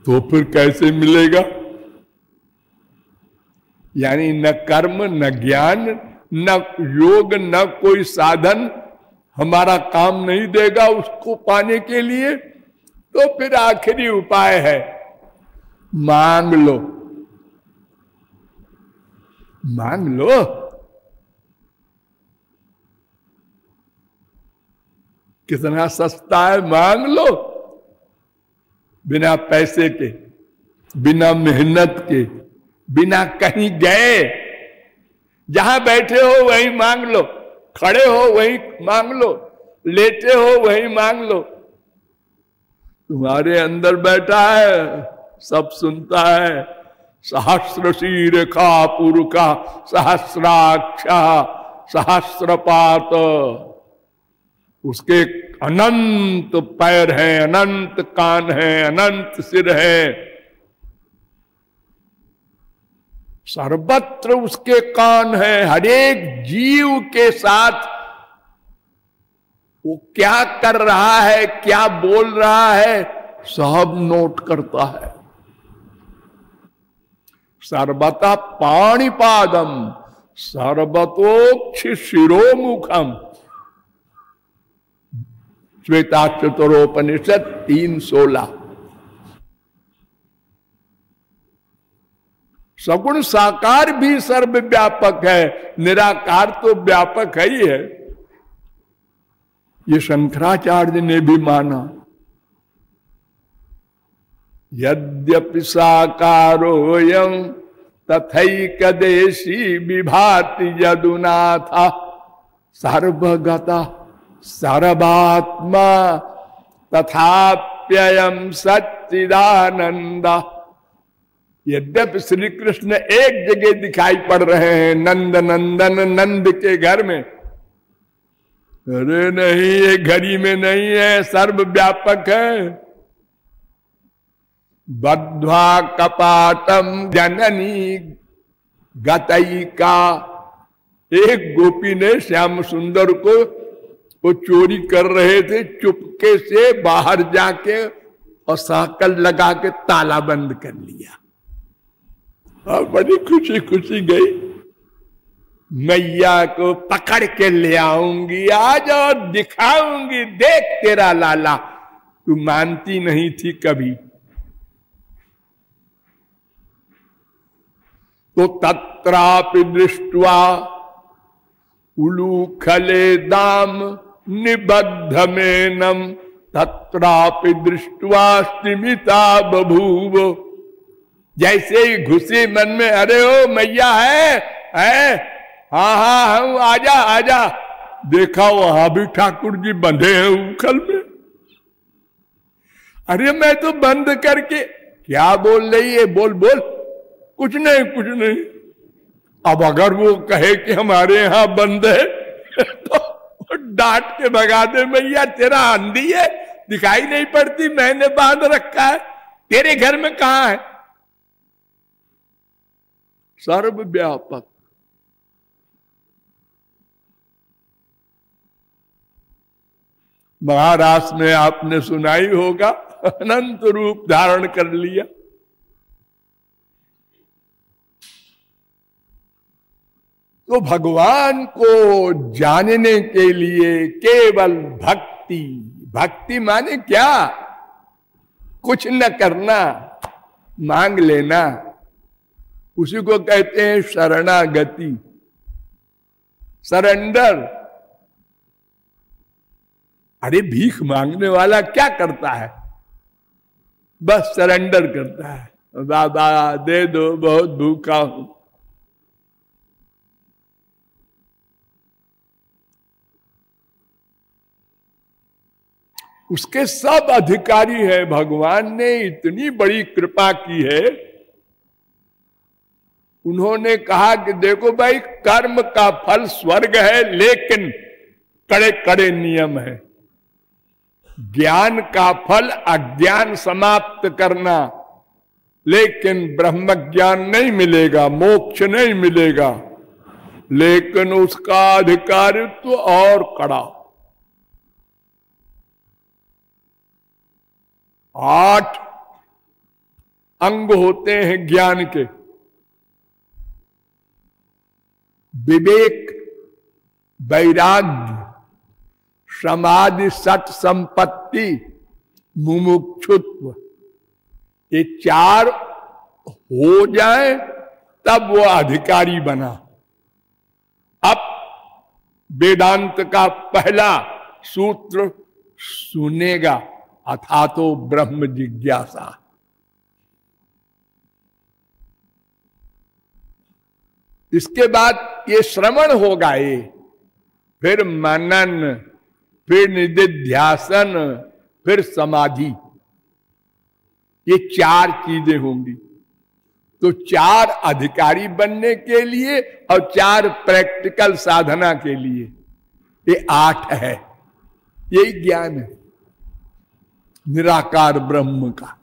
तो फिर कैसे मिलेगा? यानी न कर्म, न ज्ञान, न योग, न कोई साधन हमारा काम नहीं देगा उसको पाने के लिए। तो फिर आखिरी उपाय है मांग लो। मांग लो। कितना सस्ता है, मांग लो। बिना पैसे के, बिना मेहनत के, बिना कहीं गए, जहां बैठे हो वहीं मांग लो, खड़े हो वहीं मांग लो, लेटे हो वहीं मांग लो। तुम्हारे अंदर बैठा है, सब सुनता है। सहस्र शीर्षा पुरुषा सहस्राक्ष सहस्रपात। उसके अनंत पैर हैं, अनंत कान हैं, अनंत सिर है। सर्वत्र उसके कान है। हर एक जीव के साथ वो क्या कर रहा है, क्या बोल रहा है, सब नोट करता है। सर्वतः पाणिपादम सर्वतोक्ष शिरोमुखम। श्वेताक्षतरोपनिषद 3:16। सगुण साकार भी सर्वव्यापक है, निराकार तो व्यापक है ही है। ये शंकराचार्य ने भी माना। यद्यपि साकारोऽयं तथैकदेशी विभाति यदुनाथ सर्वगता सर्वात्मा तथाप्ययं सच्चिदानंद। यद्यपि श्री कृष्ण एक जगह दिखाई पड़ रहे हैं, नंद नंदन नंद के घर में। अरे नहीं, ये घड़ी में नहीं है, सर्वव्यापक है। बद्ध्वा कपाटम जननी गतैका। एक गोपी ने श्याम सुंदर को, वो चोरी कर रहे थे, चुपके से बाहर जाके और साकल लगा के ताला बंद कर लिया और बड़ी खुशी खुशी गई। मैया को पकड़ के ले आऊंगी आज और दिखाऊंगी, देख तेरा लाला। तू मानती नहीं थी कभी। तो तत्रापि दृष्ट्वा उलूखले दाम निबद्धमेनम तत्रापि दृष्ट्वा स्तिमिता बभूव। जैसे ही घुसी मन में, अरे ओ मैया है, हाँ हाँ हूं, आजा आजा। देखा वहां भी ठाकुर जी बंधे हैं उखल में। अरे मैं तो बंद करके, क्या बोल रही है, बोल बोल। कुछ नहीं कुछ नहीं। अब अगर वो कहे कि हमारे यहां बंद है तो डांट के भगा दे, मैया तेरा अंधी है, दिखाई नहीं पड़ती, मैंने बांध रखा है, तेरे घर में कहां है। सर्वव्यापक। महाराष्ट्र में आपने सुनाई होगा, अनंत रूप धारण कर लिया। तो भगवान को जानने के लिए केवल भक्ति, भक्ति माने क्या, कुछ न करना, मांग लेना, उसी को कहते हैं शरणागति, सरेंडर। अरे भीख मांगने वाला क्या करता है, बस सरेंडर करता है, बाबा दे दो, बहुत भूखा हूं। उसके सब अधिकारी है। भगवान ने इतनी बड़ी कृपा की है, उन्होंने कहा कि देखो भाई, कर्म का फल स्वर्ग है, लेकिन कड़े कड़े नियम है। ज्ञान का फल अज्ञान समाप्त करना, लेकिन ब्रह्म ज्ञान नहीं मिलेगा, मोक्ष नहीं मिलेगा, लेकिन उसका अधिकारित्व और कड़ा। 8 अंग होते हैं ज्ञान के। विवेक, वैराग्य, समाधि, सत संपत्ति, मुमुक्षुत्व, ये चार हो जाए तब वो अधिकारी बना। अब वेदांत का पहला सूत्र सुनेगा, अथातो ब्रह्म जिज्ञासा। इसके बाद ये श्रवण होगा, ये फिर मनन, फिर निधिध्यासन, फिर समाधि, ये चार चीजें होंगी। तो चार अधिकारी बनने के लिए और चार प्रैक्टिकल साधना के लिए, ये 8 है। यही ज्ञान है निराकार ब्रह्म का।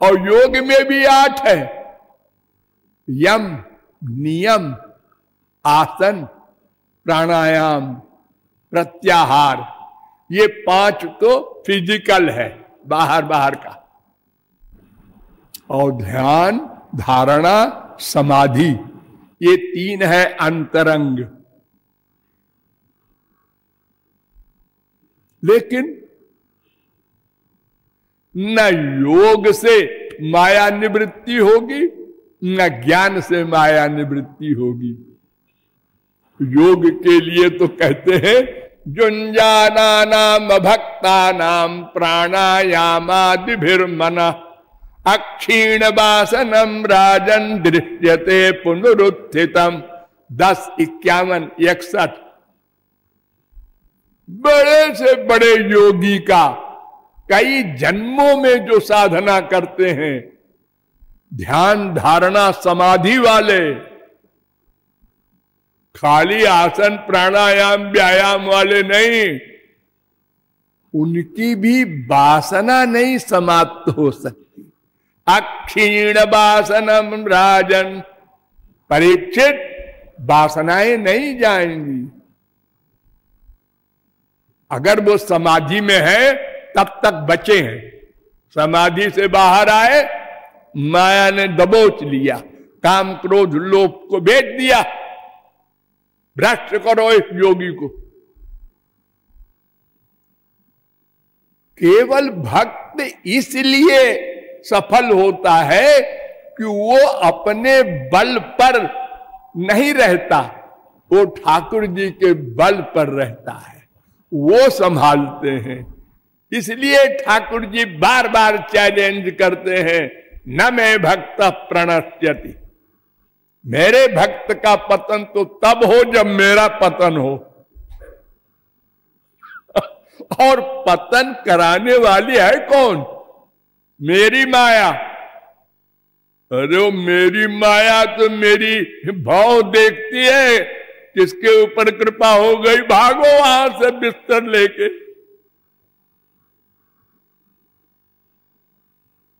और योग में भी 8 है, यम, नियम, आसन, प्राणायाम, प्रत्याहार, ये 5 तो फिजिकल है, बाहर बाहर का। और ध्यान, धारणा, समाधि, ये 3 है अंतरंग। लेकिन न योग से माया निवृत्ति होगी, न ज्ञान से माया निवृत्ति होगी। योग के लिए तो कहते हैं जुंजाना नाम भक्ता नाम प्राणायामादिभिर्मना अक्षीण वासनम राजन दृश्यते पुनरुत्थितम। 10, 51, 61 बड़े से बड़े योगी का कई जन्मों में जो साधना करते हैं, ध्यान, धारणा, समाधि वाले, खाली आसन प्राणायाम व्यायाम वाले नहीं, उनकी भी वासना नहीं समाप्त हो सकती। अक्षीण वासनम राजन, परीक्षित, वासनाएं नहीं जाएंगी। अगर वो समाधि में है तब तक बचे हैं। समाधि से बाहर आए, माया ने दबोच लिया, काम क्रोध लोभ को भेज दिया। भ्रष्ट करो इस योगी को। केवल भक्त इसलिए सफल होता है कि वो अपने बल पर नहीं रहता, वो ठाकुर जी के बल पर रहता है, वो संभालते हैं। इसलिए ठाकुर जी बार बार चैलेंज करते हैं, न मैं भक्त प्रणश्यति, मेरे भक्त का पतन तो तब हो जब मेरा पतन हो। और पतन कराने वाली है कौन? मेरी माया। अरे मेरी माया तो मेरी भाव देखती है, किसके ऊपर कृपा हो गई, भागो वहां से बिस्तर लेके।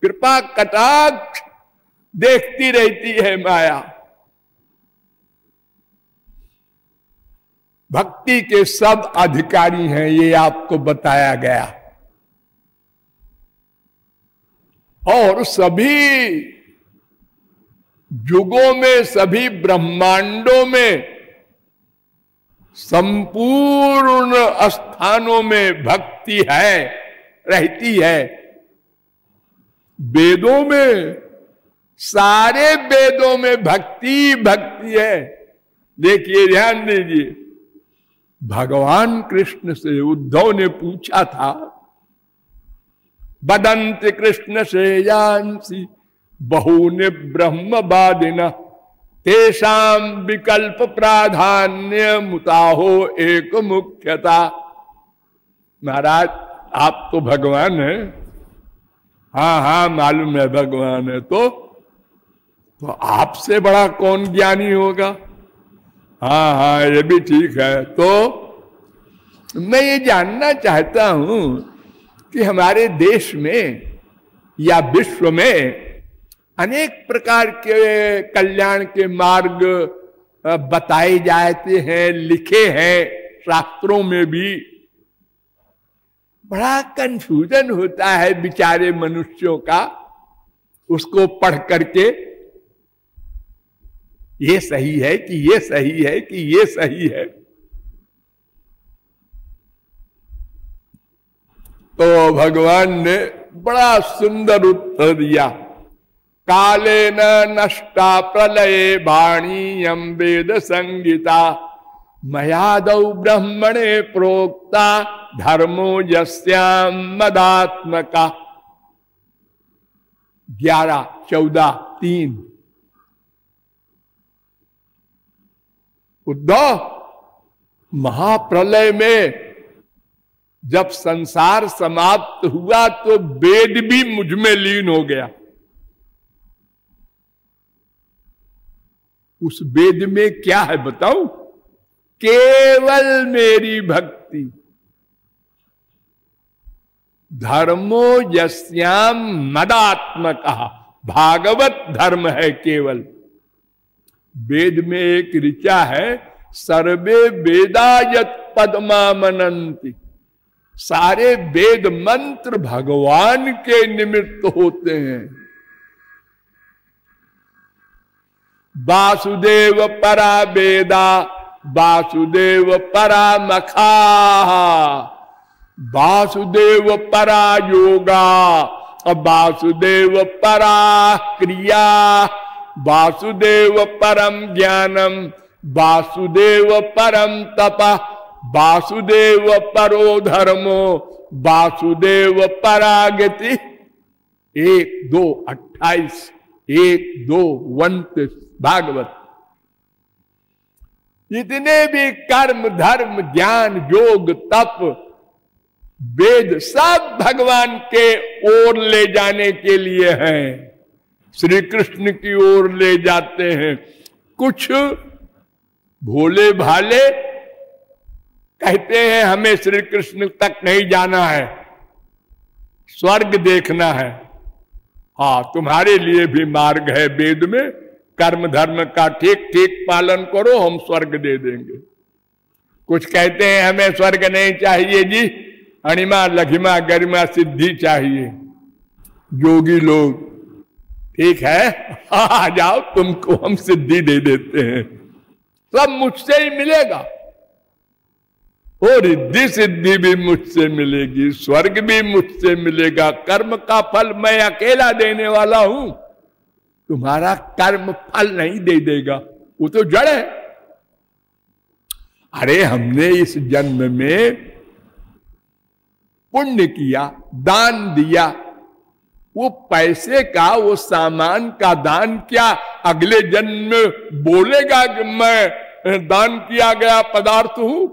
कृपा कटाक्ष देखती रहती है माया। भक्ति के सब अधिकारी हैं, ये आपको बताया गया। और सभी युगों में, सभी ब्रह्मांडों में, संपूर्ण स्थानों में भक्ति है, रहती है। वेदों में, सारे वेदों में भक्ति भक्ति है। देखिए, ध्यान दीजिए, भगवान कृष्ण से उद्धव ने पूछा था, वदन्त कृष्ण श्रेयांसी बहूनि ब्रह्मवादिनः तेषां विकल्प प्राधान्य मुताहो एक मुख्यता। महाराज, आप तो भगवान हैं। हाँ हाँ, मालूम है भगवान है। तो आपसे बड़ा कौन ज्ञानी होगा? हाँ हाँ, ये भी ठीक है। तो मैं ये जानना चाहता हूं कि हमारे देश में या विश्व में अनेक प्रकार के कल्याण के मार्ग बताए जाते हैं, लिखे हैं शास्त्रों में भी। बड़ा कंफ्यूजन होता है बेचारे मनुष्यों का उसको पढ़ करके ये सही है कि ये सही है कि ये सही है, तो भगवान ने बड़ा सुंदर उत्तर दिया। काले न नष्टा प्रलये वाणीयम वेद संगीता मयादौ ब्रह्मणे प्रोक्ता धर्मो यस्याम मदात्मका। 11:14-3। उद्धव, महाप्रलय में जब संसार समाप्त हुआ तो वेद भी मुझ में लीन हो गया। उस वेद में क्या है बताऊं? केवल मेरी भक्ति। धर्मो यस्याम मदात्मका, भागवत धर्म है केवल। वेद में एक ऋचा है, सर्वे वेदा यत् पद्मा मनन्ति। सारे वेद मंत्र भगवान के निमित्त होते हैं। वासुदेव परा वेदा वासुदेव परा मखा वासुदेव परा योगा वासुदेव परा क्रिया वासुदेव परम ज्ञानम वासुदेव परम तपः वासुदेव परो धर्मो वासुदेव परागति। 1:2-28 1:2-29 भागवत। जितने भी कर्म धर्म ज्ञान योग तप वेद सब भगवान के ओर ले जाने के लिए हैं, श्री कृष्ण की ओर ले जाते हैं। कुछ भोले भाले कहते हैं हमें श्री कृष्ण तक नहीं जाना है, स्वर्ग देखना है। हाँ, तुम्हारे लिए भी मार्ग है वेद में, कर्म धर्म का ठीक ठीक पालन करो, हम स्वर्ग दे देंगे। कुछ कहते हैं हमें स्वर्ग नहीं चाहिए जी, अणिमा लघिमा गरिमा सिद्धि चाहिए। योगी लोग, ठीक है आ जाओ, तुमको हम सिद्धि दे देते हैं, सब मुझसे ही मिलेगा। और रिद्धि सिद्धि भी मुझसे मिलेगी, स्वर्ग भी मुझसे मिलेगा। कर्म का फल मैं अकेला देने वाला हूं, तुम्हारा कर्म फल नहीं दे देगा, वो तो जड़ है। अरे हमने इस जन्म में पुण्य किया, दान दिया, वो पैसे का वो सामान का दान क्या अगले जन्म में बोलेगा कि मैं दान किया गया पदार्थ हूं?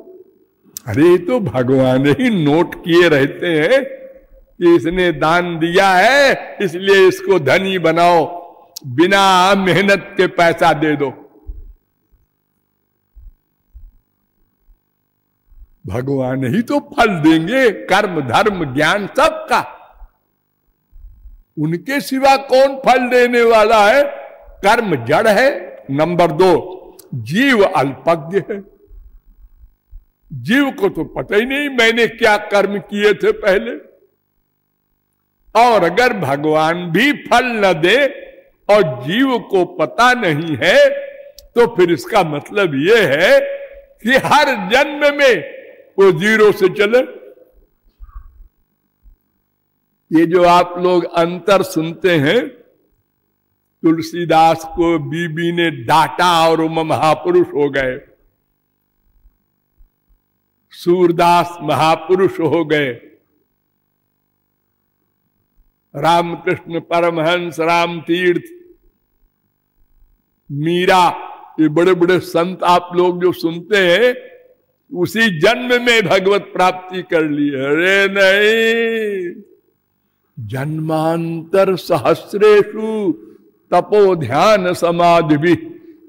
अरे तो भगवान ही नोट किए रहते हैं कि इसने दान दिया है इसलिए इसको धनी बनाओ, बिना मेहनत के पैसा दे दो। भगवान ही तो फल देंगे, कर्म धर्म ज्ञान सबका। उनके सिवा कौन फल देने वाला है? कर्म जड़ है। नंबर 2, जीव अल्पज्ञ है। जीव को तो पता ही नहीं मैंने क्या कर्म किए थे पहले। और अगर भगवान भी फल न दे और जीव को पता नहीं है तो फिर इसका मतलब यह है कि हर जन्म में वो जीरो से चले। ये जो आप लोग अंतर सुनते हैं, तुलसीदास को बीबी ने डांटा और वो महापुरुष हो गए, सूरदास महापुरुष हो गए, रामकृष्ण परमहंस, राम तीर्थ, मीरा, ये बड़े बड़े संत आप लोग जो सुनते हैं उसी जन्म में भगवत प्राप्ति कर ली। अरे नहीं, जन्मांतर सहस्रेषु तपो ध्यान समाधि भी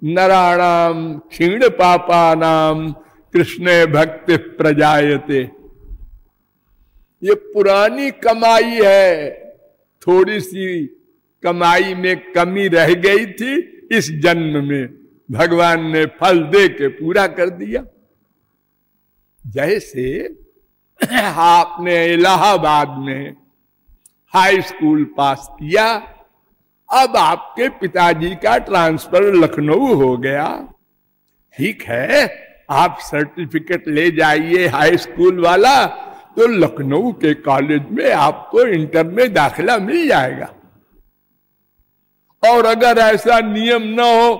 नराणाम क्षीण पापानाम कृष्णे भक्ति प्रजायते। ये पुरानी कमाई है, थोड़ी सी कमाई में कमी रह गई थी, इस जन्म में भगवान ने फल दे के पूरा कर दिया। जैसे आपने इलाहाबाद में हाई स्कूल पास किया अब आपके पिताजी का ट्रांसफर लखनऊ हो गया, ठीक है, आप सर्टिफिकेट ले जाइए हाई स्कूल वाला, तो लखनऊ के कॉलेज में आपको इंटर में दाखिला मिल जाएगा। और अगर ऐसा नियम ना हो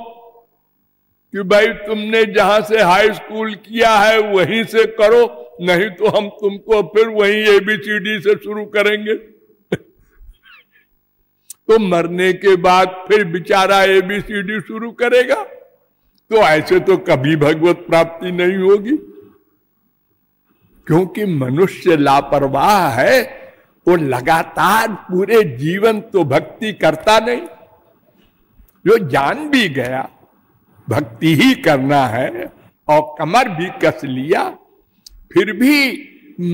कि भाई तुमने जहां से हाई स्कूल किया है वहीं से करो, नहीं तो हम तुमको फिर वहीं ABCD से शुरू करेंगे तो मरने के बाद फिर बेचारा ABCD शुरू करेगा, तो ऐसे तो कभी भगवत प्राप्ति नहीं होगी। क्योंकि मनुष्य लापरवाह है, वो लगातार पूरे जीवन तो भक्ति करता नहीं, जो जान भी गया भक्ति ही करना है और कमर भी कस लिया, फिर भी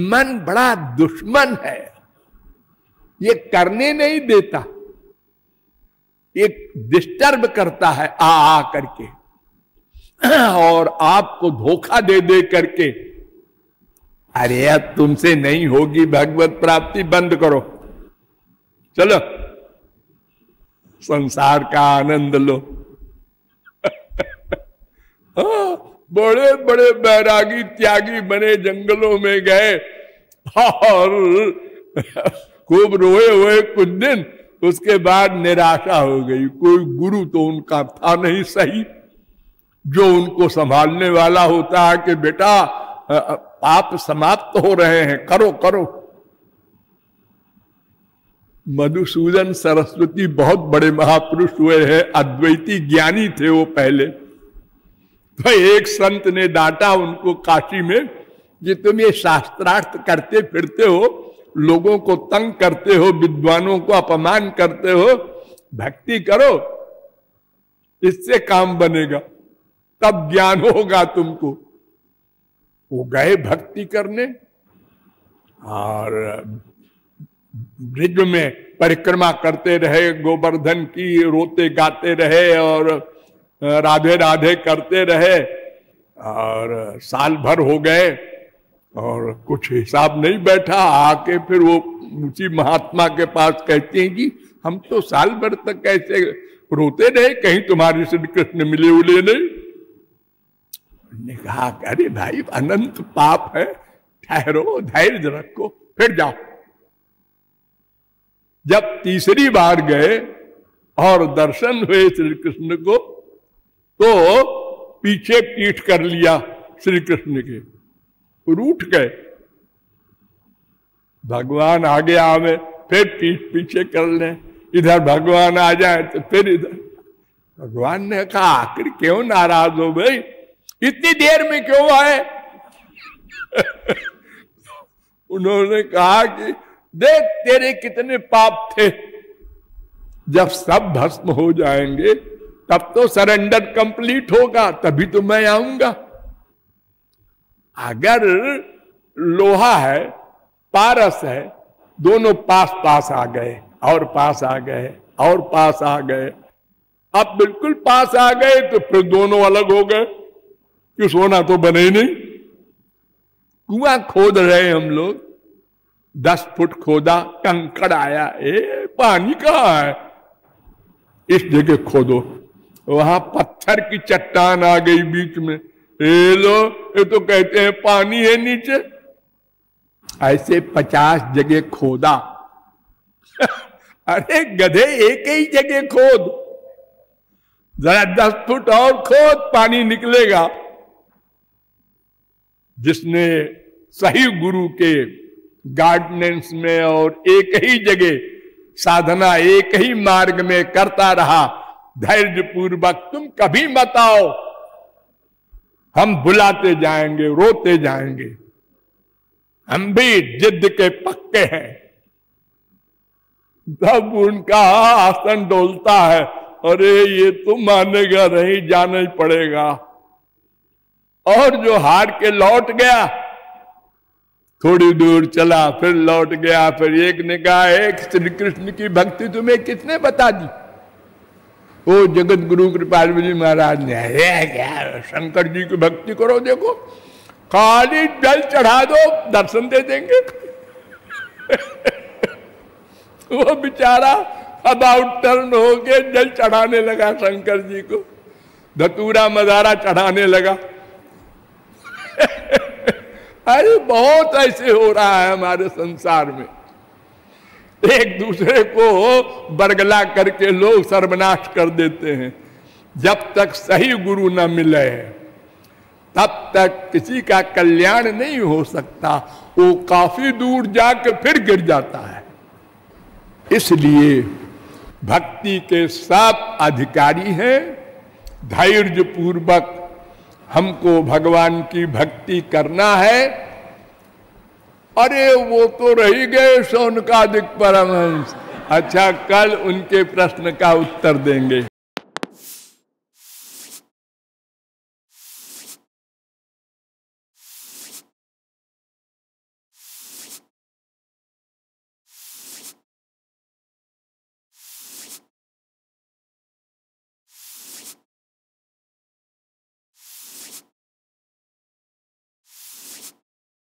मन बड़ा दुश्मन है, ये करने नहीं देता, ये डिस्टर्ब करता है आ करके और आपको धोखा दे दे करके, अरे अब तुमसे नहीं होगी भगवत प्राप्ति, बंद करो, चलो संसार का आनंद लो। बड़े बड़े बैरागी त्यागी बने, जंगलों में गए और खूब रोए हुए कुछ दिन, उसके बाद निराशा हो गई। कोई गुरु तो उनका था नहीं सही, जो उनको संभालने वाला होता है कि बेटा पाप समाप्त हो रहे हैं, करो करो। मधुसूदन सरस्वती बहुत बड़े महापुरुष हुए हैं, अद्वैती ज्ञानी थे वो पहले। तो एक संत ने डांटा उनको काशी में कि तुम ये शास्त्रार्थ करते फिरते हो, लोगों को तंग करते हो, विद्वानों को अपमान करते हो, भक्ति करो, इससे काम बनेगा, तब ज्ञान होगा तुमको। वो गए भक्ति करने और ब्रिज में परिक्रमा करते रहे, गोवर्धन की रोते गाते रहे और राधे राधे करते रहे, और साल भर हो गए और कुछ हिसाब नहीं बैठा। आके फिर वो उसी महात्मा के पास कहते हैं कि हम तो साल भर तक ऐसे रोते रहे, कहीं तुम्हारे श्री कृष्ण मिले उले नहीं। ने कहा अरे भाई अनंत पाप है, ठहरो, धैर्य रखो, फिर जाओ। जब तीसरी बार गए और दर्शन हुए श्री कृष्ण को, तो पीछे पीठ कर लिया श्री कृष्ण के, रूठ गए। भगवान आगे आवे फिर पीठ पीछे कर ले, इधर भगवान आ जाए तो फिर इधर। भगवान ने कहा आखिर क्यों नाराज हो भाई, इतनी देर में क्यों आए? उन्होंने कहा कि देख तेरे कितने पाप थे, जब सब भस्म हो जाएंगे तब तो सरेंडर कंप्लीट होगा, तभी तो मैं आऊंगा। अगर लोहा है पारस है, दोनों पास पास आ गए और पास आ गए और पास आ गए, अब बिल्कुल पास आ गए तो फिर दोनों अलग हो गए, कि सोना तो बने ही नहीं। कुआं खोद रहे हम लोग, 10 फुट खोदा, कंकड़ आया, पानी कहाँ है? इस जगह खोदो, वहां पत्थर की चट्टान आ गई बीच में, लो ये तो कहते हैं पानी है नीचे। ऐसे 50 जगह खोदा। अरे गधे एक ही जगह खोद, जरा 10 फुट और खोद, पानी निकलेगा। जिसने सही गुरु के गाइडेंस में और एक ही जगह साधना, एक ही मार्ग में करता रहा धैर्य पूर्वक, तुम कभी मत आओ, हम बुलाते जाएंगे, रोते जाएंगे, हम भी जिद के पक्के हैं। तब उनका आसन डोलता है, अरे ये तो मानेगा नहीं, जाना ही पड़ेगा। और जो हार के लौट गया, थोड़ी दूर चला फिर लौट गया, फिर एक ने कहा एक श्री कृष्ण की भक्ति तुम्हें किसने बता दी? वो जगत गुरु कृपाल जी महाराज ने। क्या शंकर जी की भक्ति करो, देखो खाली जल चढ़ा दो, दर्शन दे देंगे। वो बेचारा अबाउट टर्न होके जल चढ़ाने लगा शंकर जी को, धतूरा मदारा चढ़ाने लगा। अरे बहुत ऐसे हो रहा है हमारे संसार में, एक दूसरे को बरगला करके लोग सर्वनाश कर देते हैं। जब तक सही गुरु न मिले तब तक किसी का कल्याण नहीं हो सकता, वो काफी दूर जाकर फिर गिर जाता है। इसलिए भक्ति के सब अधिकारी हैं, धैर्य पूर्वक हमको भगवान की भक्ति करना है। अरे वो तो रह गए शौनकादिक परमहंस, अच्छा कल उनके प्रश्न का उत्तर देंगे।